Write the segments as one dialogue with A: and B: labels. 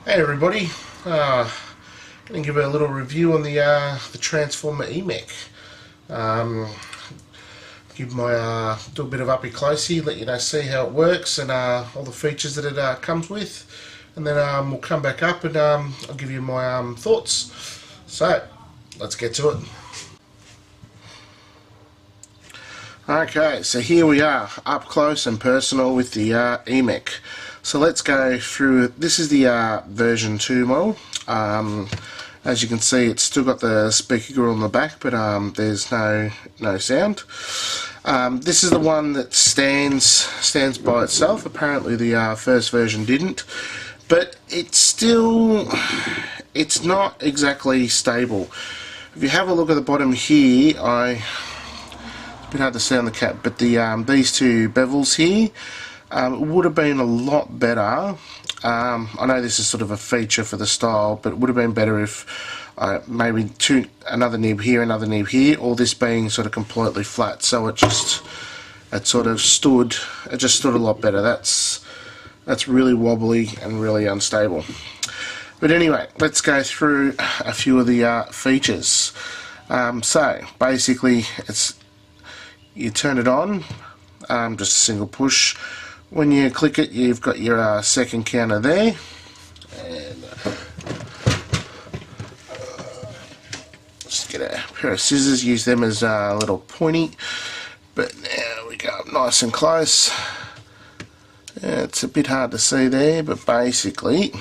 A: Hey everybody, going to give a little review on the Transformer e-mech. Give my do a bit of uppy closey, let you know, see how it works and all the features that it comes with, and then we'll come back up and I'll give you my thoughts. So let's get to it. Okay, so here we are, up close and personal with the e-mech. So let's go through. This is the version 2 model. As you can see, it's still got the speaker grill on the back, but there's no sound. This is the one that stands by itself. Apparently the first version didn't, but it's not exactly stable. If you have a look at the bottom here, it's a bit hard to see on the cap, but the these two bevels here, it would have been a lot better. I know this is sort of a feature for the style, but it would have been better if maybe another nib here, or this being sort of completely flat, so it just stood a lot better. That's really wobbly and really unstable. But anyway, let's go through a few of the features. So basically, you turn it on, just a single push. When you click it, you've got your second counter there, and just get a pair of scissors, use them as a little pointy. But now we go up nice and close. It's a bit hard to see there, but basically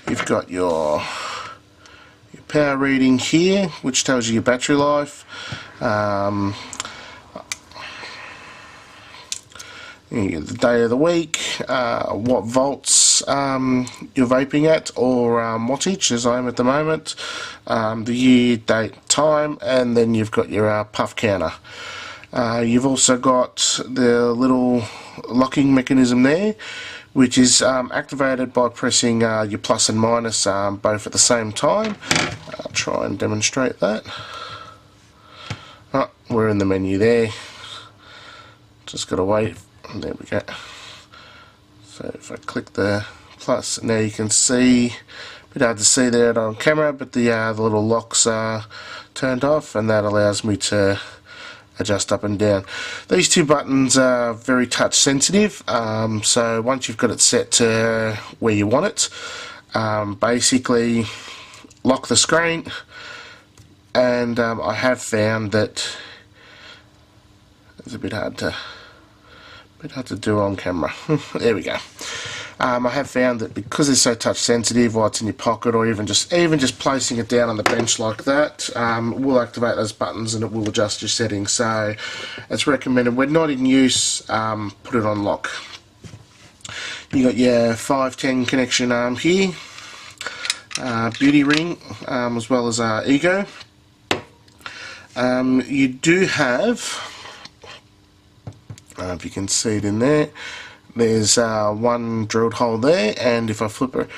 A: you've got your power reading here, which tells you your battery life. The day of the week, what volts you're vaping at, or wattage, as I am at the moment, the year, date, time, and then you've got your puff counter. You've also got the little locking mechanism there, which is activated by pressing your plus and minus both at the same time. I'll try and demonstrate that. Oh, we're in the menu there. Just got to wait. There we go. So if I click the plus, now you can see, a bit hard to see there on camera, but the little locks are turned off, and that allows me to adjust up and down. These two buttons are very touch sensitive, so once you've got it set to where you want it, basically lock the screen, and I have found that it's a bit hard to do on camera. There we go. I have found that because it's so touch sensitive, while it's in your pocket, or even just placing it down on the bench like that, will activate those buttons and it will adjust your settings. So it's recommended when not in use, put it on lock. You got your 510 connection here, beauty ring, as well as ego. You do have, if you can see it in there, there's one drilled hole there, and if I flip it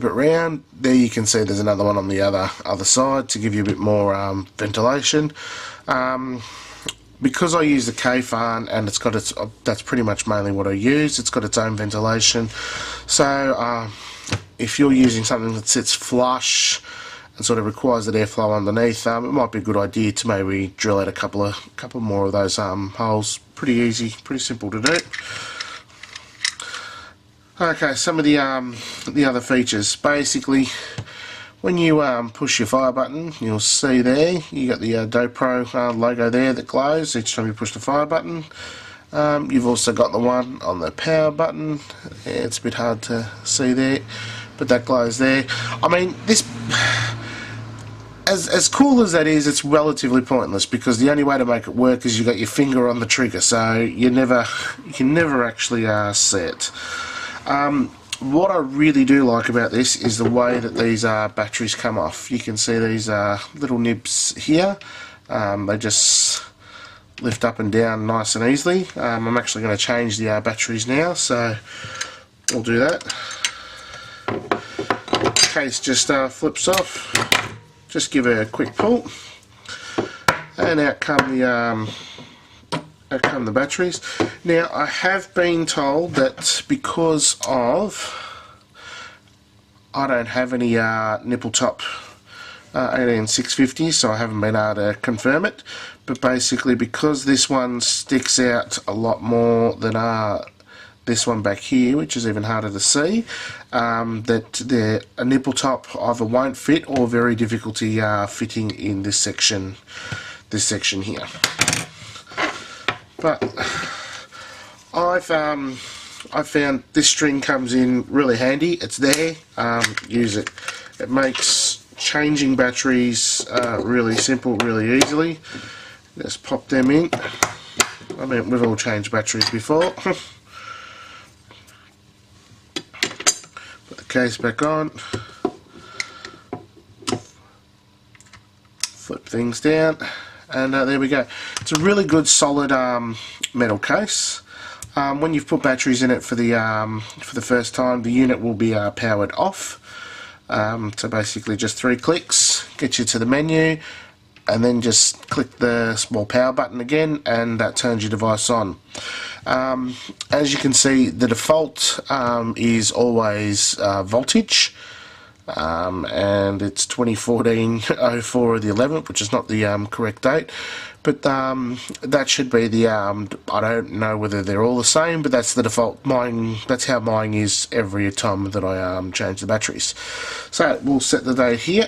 A: round, there you can see there's another one on the other side to give you a bit more ventilation. Because I use the K-Fan, and it's got that's pretty much mainly what I use. It's got its own ventilation. So if you're using something that sits flush and sort of requires that airflow underneath, it might be a good idea to maybe drill out a couple more of those holes. Pretty easy, pretty simple to do. Okay, some of the other features. Basically, when you push your fire button, you'll see there you got the Dovpo logo there that glows each time you push the fire button. You've also got the one on the power button. Yeah, it's a bit hard to see there, but that glows there. I mean, this, as cool as that is, it's relatively pointless, because the only way to make it work is you got your finger on the trigger, so you can never actually see it. What I really do like about this is the way that these batteries come off. You can see these little nibs here. They just lift up and down nice and easily. I'm actually going to change the batteries now, so we'll do that. Case just flips off. Just give it a quick pull, and out come back come the batteries. Now I have been told that because of I don't have any nipple top 18650, so I haven't been able to confirm it, but basically because this one sticks out a lot more than this one back here, which is even harder to see, that a nipple top either won't fit or very difficulty fitting in this section here. But I found this string comes in really handy. It's there. Use it. It makes changing batteries really simple, really easily. Just pop them in. I mean, we've all changed batteries before. Put the case back on. Flip things down, and there we go. It's a really good solid metal case. When you've put batteries in it for the first time, the unit will be powered off. So basically just 3 clicks, get you to the menu, and then just click the small power button again, and that turns your device on. As you can see, the default is always voltage, and it's 2014-04 the 11th, which is not the correct date, but that should be the I don't know whether they're all the same, but that's the default. That's how mine is every time that I change the batteries. So we'll set the date here.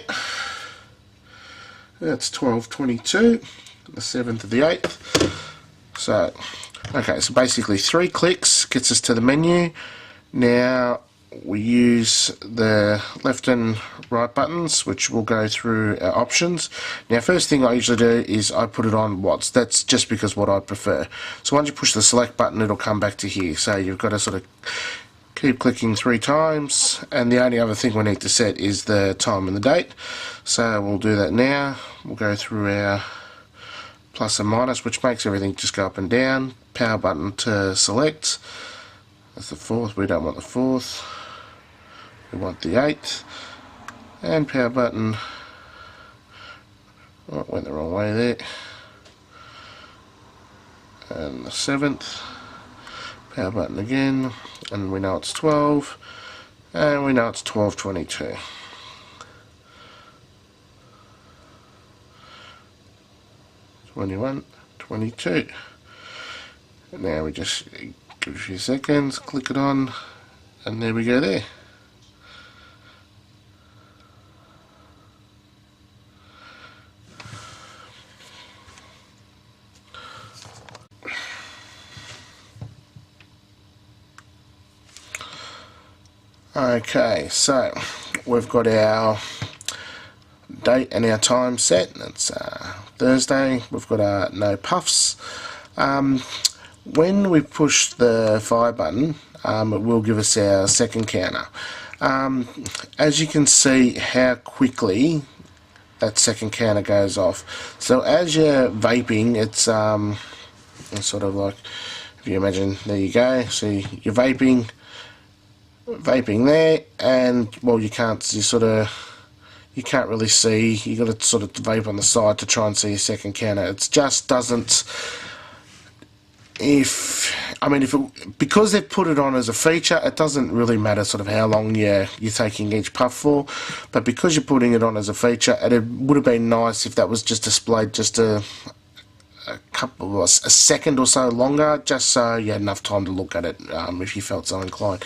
A: That's 12/22, the 7th of the 8th. So okay, so basically 3 clicks gets us to the menu. Now we use the left and right buttons, which will go through our options. Now first thing I usually do is I put it on watts. That's just because what I prefer. So once you push the select button, it'll come back to here. So you've got to sort of keep clicking 3 times, and the only other thing we need to set is the time and the date. So we'll do that now. We'll go through our plus and minus, which makes everything just go up and down. Power button to select. That's the 4th. We don't want the 4th. We want the 8th. And power button. Oh, it went the wrong way there. And the 7th. Power button again. And we know it's 12. And we know it's 12/22. (21/22). And now we just give it a few seconds, click it on, and there we go there. Okay, so we've got our date and our time set. It's Thursday. We've got no puffs. When we push the fire button, it will give us our second counter. As you can see how quickly that second counter goes off. So as you're vaping, it's sort of like, if you imagine, there you go. So you're vaping there, and well, you can't really see. You got to sort of vape on the side to try and see a second counter. It just doesn't. Because they've put it on as a feature, it doesn't really matter sort of how long you're taking each puff for. But because you're putting it on as a feature, it would have been nice if that was just displayed just a second or so longer, just so you had enough time to look at it if you felt so inclined.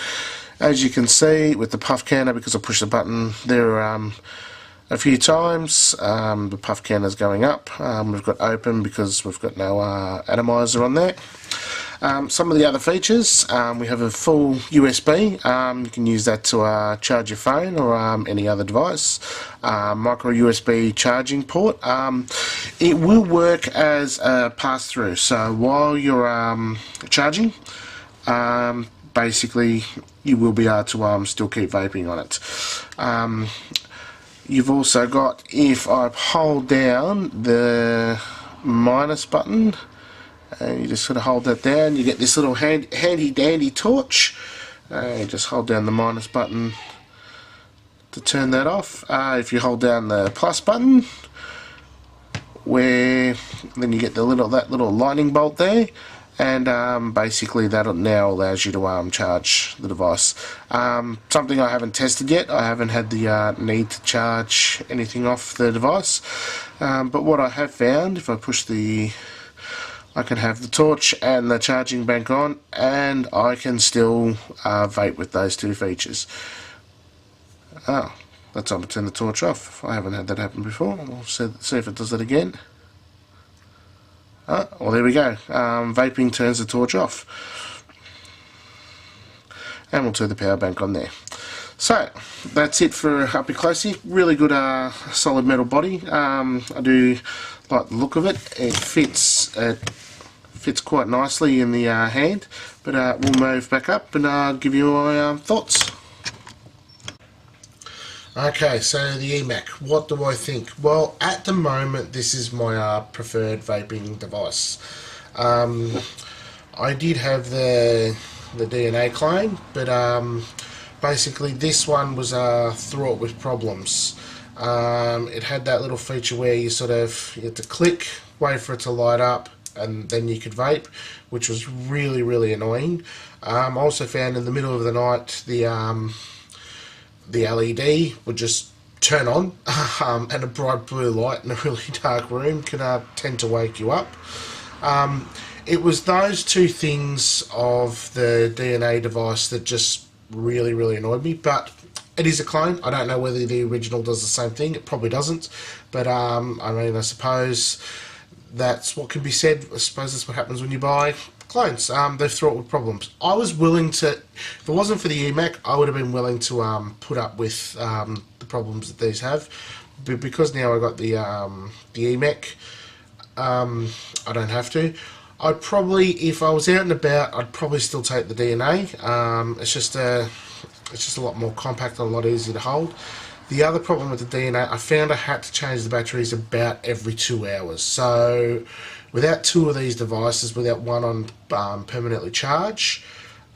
A: As you can see with the puff counter, because I pushed the button there a few times, the puff counter's going up. We've got open because we've got no atomizer on there. Some of the other features, we have a full USB. You can use that to charge your phone or any other device. Micro USB charging port. It will work as a pass-through. So while you're charging, basically you will be able to still keep vaping on it. You've also got, if I hold down the minus button, and you just sort of hold that down, you get this little handy dandy torch. You just hold down the minus button to turn that off. If you hold down the plus button, where then you get that little lightning bolt there, and basically that now allows you to charge the device. Something I haven't tested yet. I haven't had the need to charge anything off the device, but what I have found, if I push I can have the torch and the charging bank on, and I can still vape with those two features. Oh, that's time to turn the torch off. I haven't had that happen before. We'll see if it does that again. Oh, well, there we go. Vaping turns the torch off. And we'll turn the power bank on there. So, that's it for up close here. Really good solid metal body. I do like the look of it. It fits quite nicely in the hand. But we'll move back up and give you my thoughts. Okay, so the e-mech, what do I think? Well, at the moment, this is my preferred vaping device. I did have the DNA clone, but basically this one was fraught with problems. It had that little feature where you had to click, wait for it to light up, and then you could vape, which was really, really annoying. I also found in the middle of the night the LED would just turn on, and a bright blue light in a really dark room can tend to wake you up. It was those two things of the DNA device that just really, really annoyed me, but it is a clone. I don't know whether the original does the same thing. It probably doesn't, but I mean, I suppose that's what can be said. I suppose that's what happens when you buy clones. They've fraught with problems. I was willing to, if it wasn't for the e-mech, I would have been willing to put up with the problems that these have. But because now I got the e-mech, I don't have to. I'd probably, if I was out and about, I'd probably still take the DNA. It's just a lot more compact and a lot easier to hold. The other problem with the DNA, I found I had to change the batteries about every 2 hours. So without two of these devices, without one on permanently charge,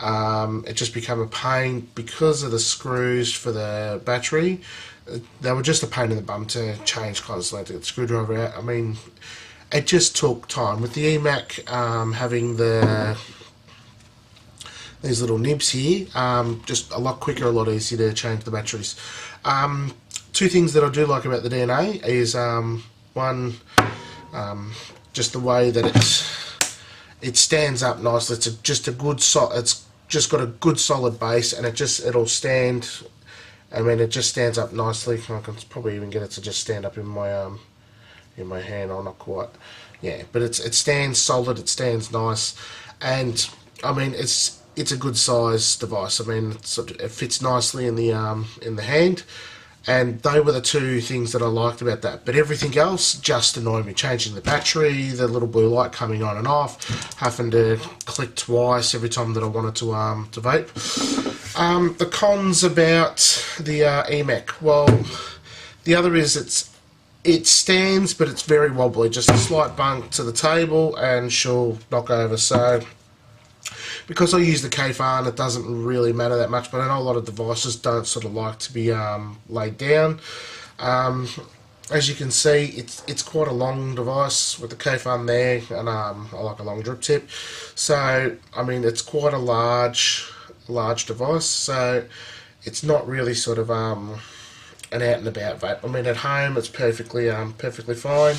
A: it just became a pain because of the screws for the battery. They were just a pain in the bum to change constantly, to get the screwdriver out. I mean, it just took time. With the e-mech having these little nibs here, just a lot quicker, a lot easier to change the batteries. Two things that I do like about the DNA is one, just the way that it stands up nicely. It's just got a good solid base, and it'll stand. I mean, it just stands up nicely. I can probably even get it to just stand up in my hand. Or not quite, yeah. But it stands solid. It stands nice, and I mean it's a good size device. I mean it fits nicely in the hand. And they were the two things that I liked about that. But everything else just annoyed me. Changing the battery, the little blue light coming on and off, having to click twice every time that I wanted to vape. The cons about the e-mech. Well, the other is it stands, but it's very wobbly. Just a slight bump to the table and she'll knock over. So because I use the K-Fan, it doesn't really matter that much, but I know a lot of devices don't sort of like to be laid down. As you can see, it's quite a long device with the K-Fan there, and I like a long drip tip. So, I mean, it's quite a large device, so it's not really sort of an out and about vape. I mean, at home it's perfectly fine,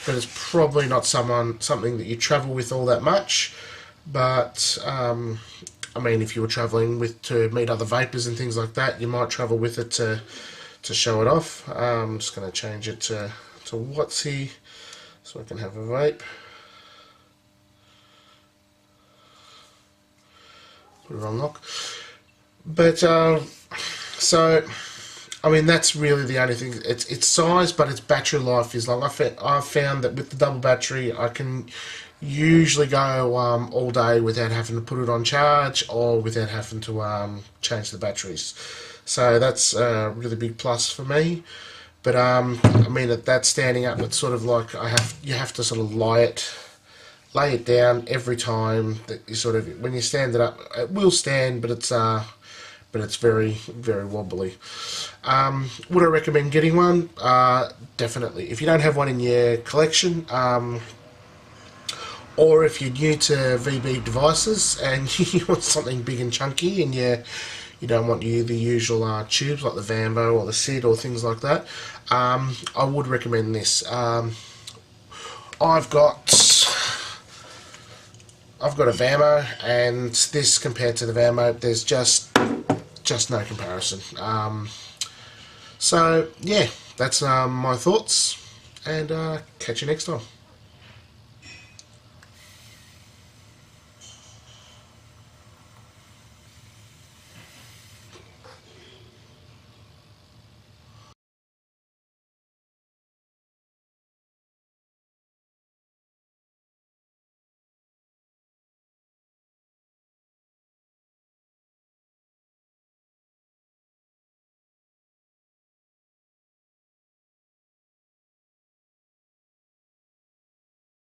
A: but it's probably not something that you travel with all that much. But I mean, if you were travelling to meet other vapors and things like that, you might travel with it to show it off. I'm just going to change it to Oxey so I can have a vape. Put it on lock. But so I mean, that's really the only thing. It's size, but its battery life is long. I've found that with the double battery, I can usually go all day without having to put it on charge or without having to change the batteries. So that's a really big plus for me. But I mean, that standing up, it's sort of like you have to sort of lay it down every time that you when you stand it up. It will stand, but it's but it's very, very wobbly. Would I recommend getting one? Definitely. If you don't have one in your collection, or if you're new to VB devices and you want something big and chunky and you don't want the usual tubes like the Vambo or the C-cig or things like that, I would recommend this. I've got a Vambo, and this compared to the Vambo, there's just no comparison. So yeah, that's my thoughts, and catch you next time.